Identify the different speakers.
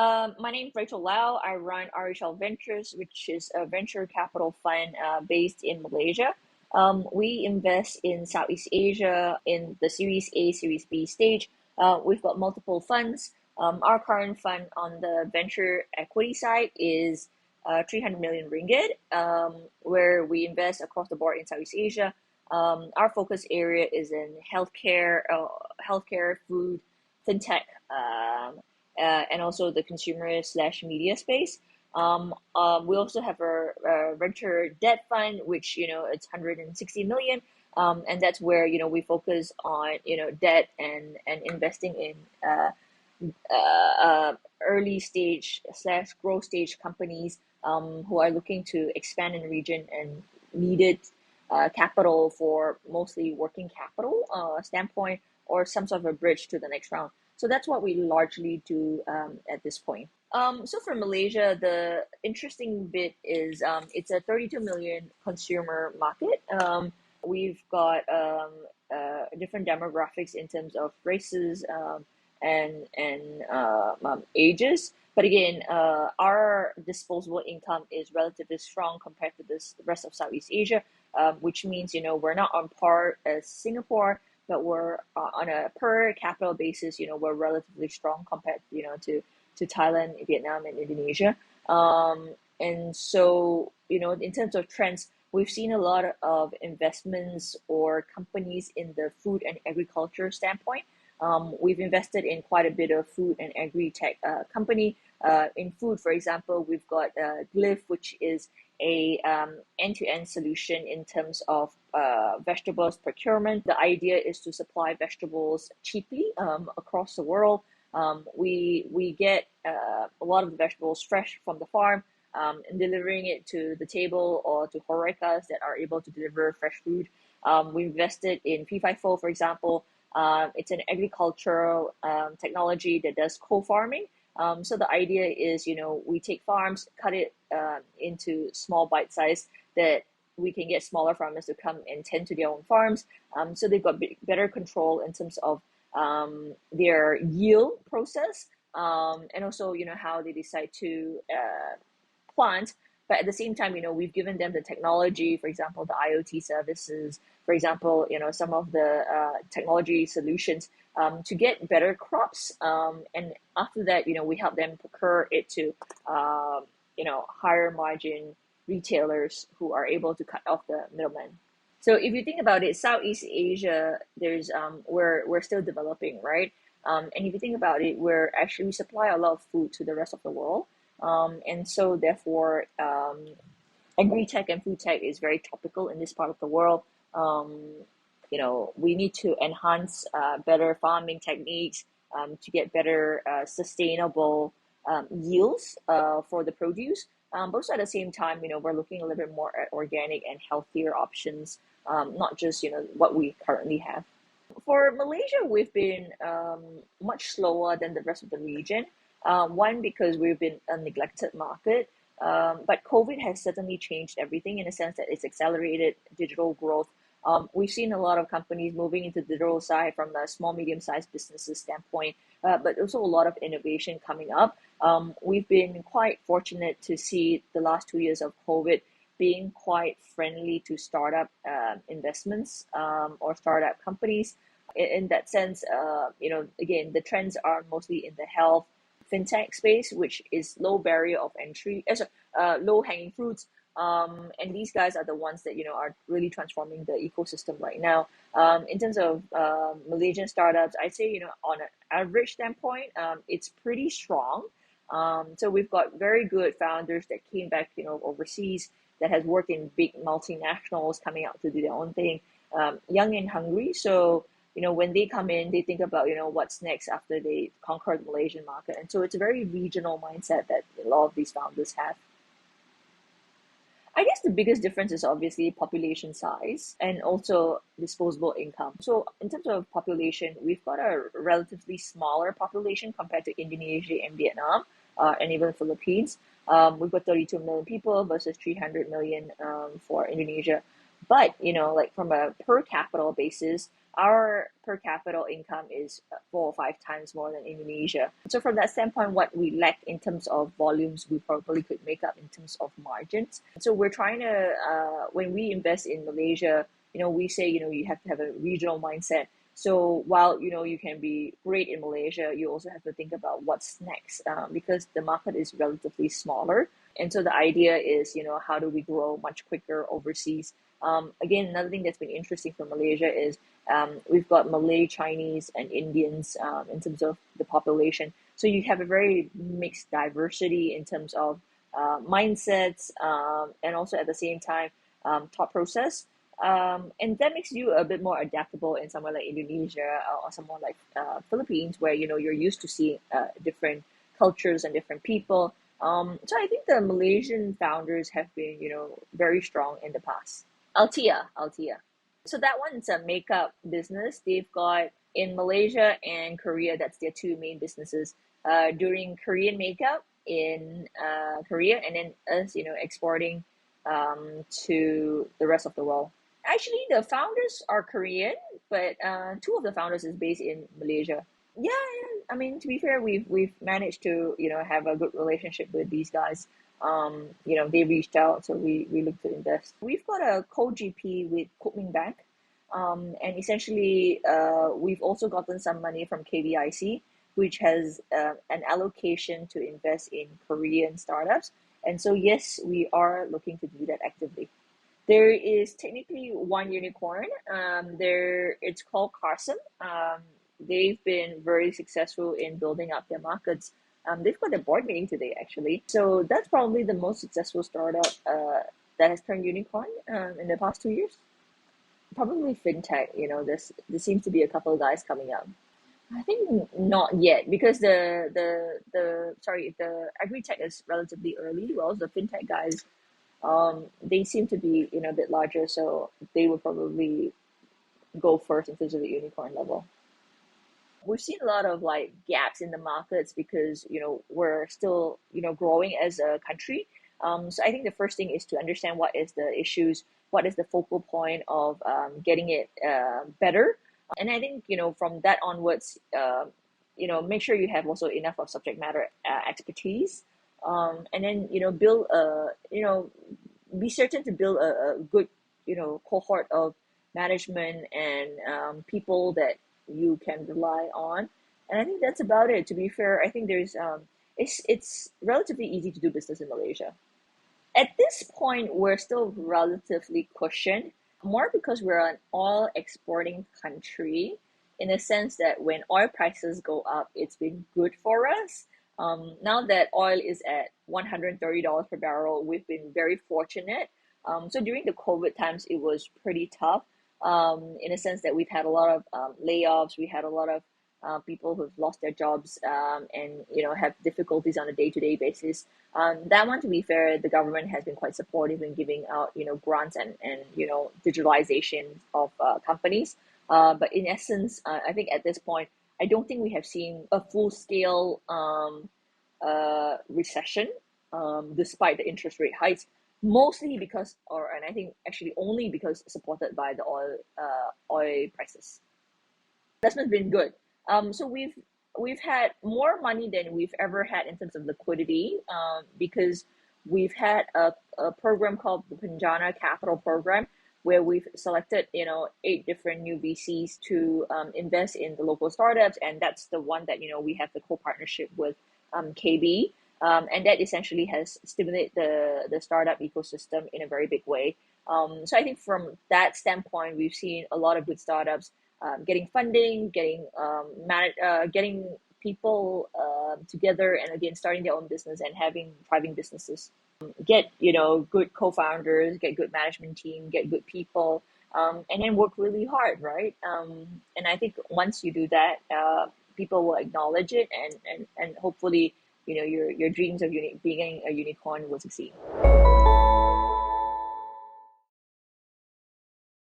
Speaker 1: My name is Rachel Lau. I run RHLben처스, which is a venture capital fund based in Malaysia. We invest in Southeast Asia in the Series A, Series B stage. We've got multiple funds. Our current fund on the venture equity side is 300 million ringgit, where we invest across the board in Southeast Asia. Our focus area is in healthcare, food, fintech, and also the consumer/media space. We also have a venture debt fund, which it's 160 million, and that's where we focus on debt and investing in early stage/growth stage companies who are looking to expand in the region and needed capital for mostly working capital standpoint or some sort of a bridge to the next round. So that's what we largely do at this point. So for Malaysia, the interesting bit is it's a 32 million consumer market. We've got different demographics in terms of races and ages. But again, our disposable income is relatively strong compared to the rest of Southeast Asia, which means we're not on par as Singapore, but we're on a per capita basis, we're relatively strong compared, to Thailand, Vietnam, and Indonesia. And so, in terms of trends, we've seen a lot of investments or companies in the food and agriculture standpoint. We've invested in quite a bit of food and agri-tech company. In food, for example, we've got Glyph, which is a end-to-end solution in terms of vegetables procurement. The idea is to supply vegetables cheaply across the world. We get a lot of the vegetables fresh from the farm and delivering it to the table or to horecas that are able to deliver fresh food. We invested in P54, for example. It's an agricultural technology that does co-farming. So the idea is, we take farms, cut it into small bite size that we can get smaller farmers to come and tend to their own farms. So they've got better control in terms of their yield process and also, how they decide to plant. But at the same time, we've given them the technology, for example, the IoT services, for example, some of the technology solutions to get better crops. And after that, we help them procure it to, higher margin retailers who are able to cut off the middleman. So if you think about it, Southeast Asia, there's we're still developing, right? And if you think about it, we supply a lot of food to the rest of the world. And so therefore, agri-tech and food tech is very topical in this part of the world. We need to enhance better farming techniques to get better sustainable yields for the produce. But also at the same time, we're looking a little bit more at organic and healthier options, not just, what we currently have. For Malaysia, we've been much slower than the rest of the region. One, because we've been a neglected market, but COVID has certainly changed everything in the sense that it's accelerated digital growth. We've seen a lot of companies moving into the digital side from a small, medium-sized businesses standpoint, but also a lot of innovation coming up. We've been quite fortunate to see the last 2 years of COVID being quite friendly to startup investments or startup companies. In that sense, again, the trends are mostly in the health, fintech space, which is low barrier of entry, low hanging fruits. And these guys are the ones that, are really transforming the ecosystem right now. In terms of Malaysian startups, I'd say, on an average standpoint, it's pretty strong. So we've got very good founders that came back, overseas that has worked in big multinationals coming out to do their own thing, young and hungry. So, when they come in, they think about, what's next after they conquer the Malaysian market. And so it's a very regional mindset that a lot of these founders have. I guess the biggest difference is obviously population size and also disposable income. So in terms of population, we've got a relatively smaller population compared to Indonesia and Vietnam and even Philippines. We've got 32 million people versus 300 million for Indonesia. But, from a per capita basis, our per capita income is 4 or 5 times more than Indonesia. So from that standpoint, what we lack in terms of volumes, we probably could make up in terms of margins. So we're trying to, when we invest in Malaysia, we say, you have to have a regional mindset. So while, you can be great in Malaysia, you also have to think about what's next, because the market is relatively smaller. And so the idea is, how do we grow much quicker overseas? Again, another thing that's been interesting for Malaysia is we've got Malay, Chinese, and Indians in terms of the population. So you have a very mixed diversity in terms of mindsets, and also at the same time, thought process. And that makes you a bit more adaptable in somewhere like Indonesia or somewhere like Philippines, where you're used to seeing different cultures and different people. So I think the Malaysian founders have been, very strong in the past. Altia. So that one's a makeup business. They've got in Malaysia and Korea, that's their two main businesses. Doing Korean makeup in Korea, and then us, exporting to the rest of the world. Actually, the founders are Korean, but two of the founders is based in Malaysia. Yeah. I mean, to be fair, we've managed to have a good relationship with these guys. They reached out, so we looked to invest. We've got a co-GP with Koopmin Bank, and essentially we've also gotten some money from KBIC, which has an allocation to invest in Korean startups. And so yes, we are looking to do that actively. There is technically one unicorn. It's called Carson. They've been very successful in building up their markets. They've got a board meeting today, actually. So that's probably the most successful startup that has turned unicorn in the past 2 years. Probably fintech. There seems to be a couple of guys coming up. I think not yet, because the agri-tech is relatively early. Well, the fintech guys, they seem to be a bit larger, so they will probably go first in terms of the unicorn level. We've seen a lot of gaps in the markets because we're still growing as a country. So I think the first thing is to understand what is the issues, what is the focal point of getting it better, and I think from that onwards, make sure you have also enough of subject matter expertise, and then build be certain to build a good cohort of management and people that you can rely on. And I think that's about it. To be fair, I think there's it's relatively easy to do business in Malaysia. At this point, we're still relatively cushioned, more because we're an oil exporting country, in the sense that when oil prices go up, it's been good for us. Now that oil is at $130 per barrel, we've been very fortunate. So during the COVID times, it was pretty tough, in a sense that we've had a lot of layoffs. We had a lot of people who've lost their jobs, and have difficulties on a day-to-day basis. That one, to be fair, the government has been quite supportive in giving out grants and digitalization of companies. But in essence, I think at this point, I don't think we have seen a full-scale recession, despite the interest rate hikes. Mostly because, and I think actually only because supported by the oil prices. Investment's been good. So we've had more money than we've ever had in terms of liquidity, because we've had a program called the Penjana Capital Program, where we've selected 8 different new VCs to invest in the local startups, and that's the one that we have the co-partnership with KB. And that essentially has stimulated the startup ecosystem in a very big way. So I think from that standpoint, we've seen a lot of good startups getting funding, getting people together, and again starting their own business and having thriving businesses. Get good co-founders, get good management team, get good people, and then work really hard, right? And I think once you do that, people will acknowledge it, and hopefully your dreams of being a unicorn will succeed.